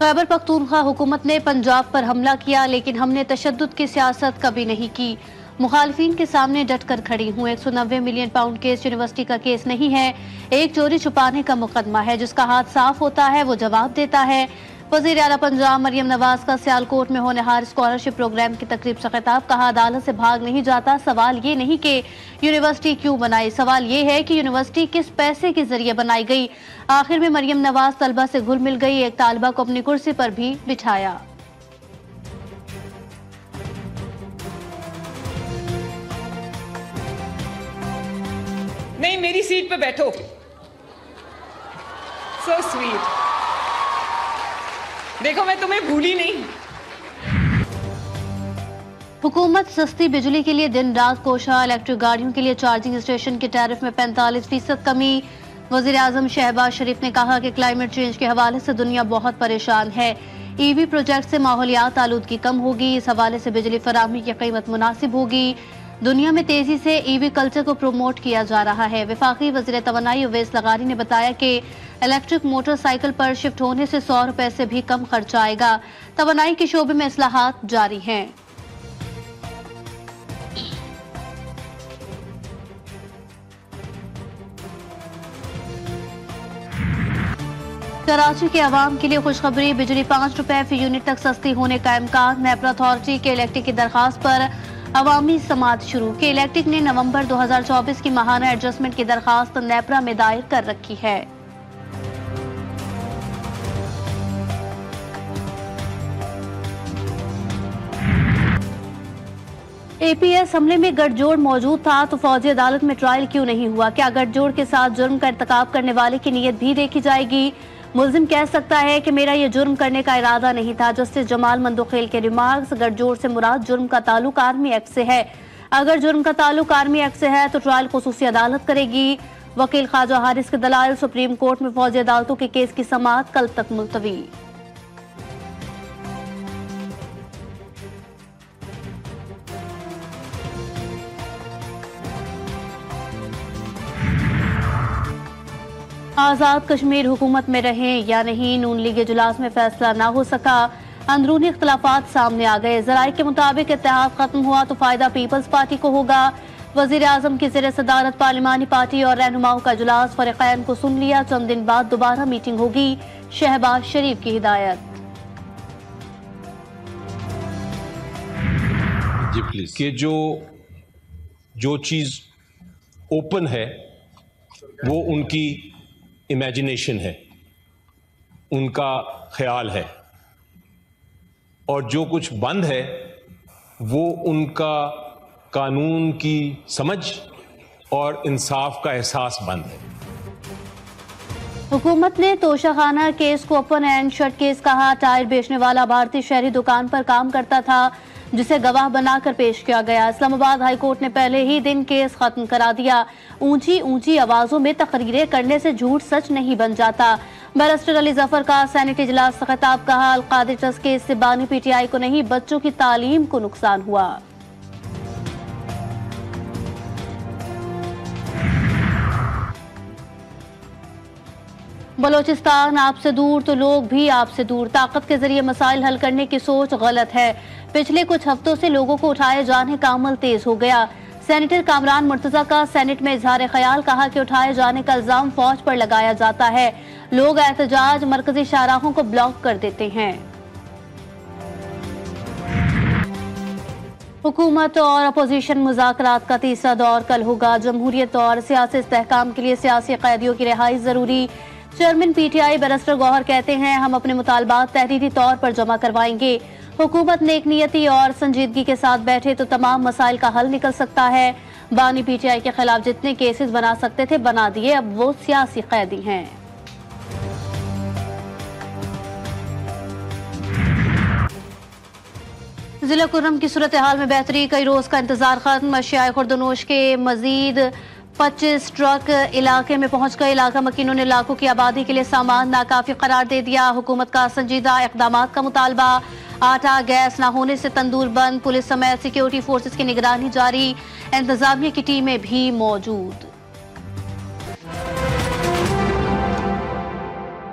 खैबर पख्तूनख्वा हुकूमत ने पंजाब पर हमला किया, लेकिन हमने तशद्दुद की सियासत कभी नहीं की। मुखालिफिन के सामने डट कर खड़ी हूँ। 190 मिलियन पाउंड केस यूनिवर्सिटी का केस नहीं है, एक चोरी छुपाने का मुकदमा है। जिसका हाथ साफ होता है वो जवाब देता है। वज़ीर आला पंजाब मरियम नवाज का सियालकोट में होनहार स्कॉलरशिप प्रोग्राम की तकरीब से खिताब। कहा, अदालत से भाग नहीं जाता। सवाल ये नहीं कि यूनिवर्सिटी क्यों बनाई, सवाल ये है कि यूनिवर्सिटी किस पैसे के जरिए बनाई गई। आखिर में मरियम नवाज तलबा से घुल मिल गई, एक तालिबा को अपनी कुर्सी पर भी बिठाया। नहीं, मेरी सीट पे बैठो। So sweet. देखो, मैं तुम्हें भूली नहीं। हुकूमत सस्ती बिजली के लिए दिन रात कोशा। इलेक्ट्रिक गाड़ियों के लिए चार्जिंग स्टेशन के टैरिफ में 45% कमी। वजीर आजम शहबाज शरीफ ने कहा कि क्लाइमेट चेंज के हवाले से दुनिया बहुत परेशान है। ईवी प्रोजेक्ट से माहौलियात आलूदगी कम होगी। इस हवाले से बिजली फराहमी की कीमत मुनासिब होगी। दुनिया में तेजी से ईवी कल्चर को प्रमोट किया जा रहा है। वफाकी वज़ीर तवानाई उवैस लगारी ने बताया कि इलेक्ट्रिक मोटरसाइकिल पर शिफ्ट होने से 100 रुपए से भी कम खर्चा आएगा। तवानाई के शोबे में इस्लाहात जारी हैं। कराची के अवाम के लिए खुशखबरी, बिजली 5 रुपए फी यूनिट तक सस्ती होने का इम्कान। नेपरा अथॉरिटी के इलेक्ट्रिक की दरखास्त पर अवामी समात शुरू। के इलेक्ट्रिक ने नवंबर 2024 की माहाना एडजस्टमेंट की दरखास्त नेपरा में दायर कर रखी है। एपीएस हमले में गठजोड़ मौजूद था तो फौजी अदालत में ट्रायल क्यों नहीं हुआ? क्या गठजोड़ के साथ जुर्म का इर्तिकाब करने वाले की नीयत भी देखी जाएगी? मुल्जिम कह सकता है कि मेरा ये जुर्म करने का इरादा नहीं था। जस्टिस जमाल मंदोखेल के रिमार्क्स, गठजोड़ से मुराद जुर्म का ताल्लुक आर्मी एक्ट से है। अगर जुर्म का ताल्लुक आर्मी एक्ट से है तो ट्रायल खुसूसी अदालत करेगी। वकील ख्वाजा हारिस के दलाइल, सुप्रीम कोर्ट में फौजी अदालतों के केस की समाअत कल तक मुलतवी। आजाद कश्मीर हुकूमत में रहें या नहीं, नून लीग इजलास में फैसला ना हो सका। अंदरूनी इख्तलाफात सामने आ गए। जराये के मुताबिक इत्तेहाद खत्म हुआ तो फायदा पीपल्स पार्टी को होगा। वजीर आजम की ज़ेर सदारत पार्लिमानी पार्टी और रहनुमाओं का इजलास फरीक़ैन को सुन लिया। चंद दिन बाद दोबारा मीटिंग होगी। शहबाज शरीफ की हिदायत। जी प्लीज। कि जो चीज ओपन है वो उनकी इमेजिनेशन है, उनका ख्याल है, और जो कुछ बंद है वो उनका कानून की समझ और इंसाफ का एहसास बंद है। हुकूमत ने तोशाखाना केस को ओपन एंड शट केस कहा। टायर बेचने वाला भारतीय शहरी दुकान पर काम करता था जिसे गवाह बनाकर पेश किया गया। इस्लामाबाद हाई कोर्ट ने पहले ही दिन केस खत्म करा दिया। ऊंची ऊंची आवाजों में तकरीरें करने से झूठ सच नहीं बन जाता। बैरिस्टर अली जफर का सेनेट इजलास से खिताब। कहा, अलकादिर ट्रस्ट केस से बानी पीटीआई को नहीं बच्चों की तालीम को नुकसान हुआ। बलोचिस्तान आपसे दूर तो लोग भी आपसे दूर। ताकत के जरिए मसाइल हल करने की सोच गलत है। पिछले कुछ हफ्तों से लोगों को उठाए जाने का अमल तेज हो गया। सेनेटर कामरान मुर्तजा का सेनेट में इजहार ख्याल। कहा कि उठाए जाने का इल्जाम फौज पर लगाया जाता है। लोग एहतजाज मरकजी शाहराहों को ब्लॉक कर देते हैं। हुकूमत और अपोजिशन मुज़ाकरात का तीसरा दौर कल होगा। जमहूरियत और सियासी इस्तेहकाम के लिए सियासी कैदियों की रिहाई जरूरी। चेयरमैन पीटीआई बैरिस्टर गौहर कहते हैं, हम अपने मुतालबात तहरीरी तौर पर जमा करवाएंगे। हुकूमत नेकनियती और संजीदगी के साथ बैठे तो तमाम मसाइल का हल निकल सकता है। बानी पीटीआई के खिलाफ जितने केसेस बना सकते थे बना दिए, अब वो सियासी कैदी हैं। जिला कुर्रम की सूरत हाल में बेहतरी, कई रोज का इंतजार खत्म। अशियाए खुर्दनोश के मजीद 25 ट्रक इलाके में पहुंच गए। इलाका मकीनों ने लाखों की आबादी के लिए सामान नाकाफी करार दे दिया। हुकूमत का संजीदा इकदाम का मुतालबा। आटा गैस न होने से तंदूर बंद। पुलिस समेत सिक्योरिटी फोर्सेस की निगरानी जारी। इंतजामिया की टीमें भी मौजूद।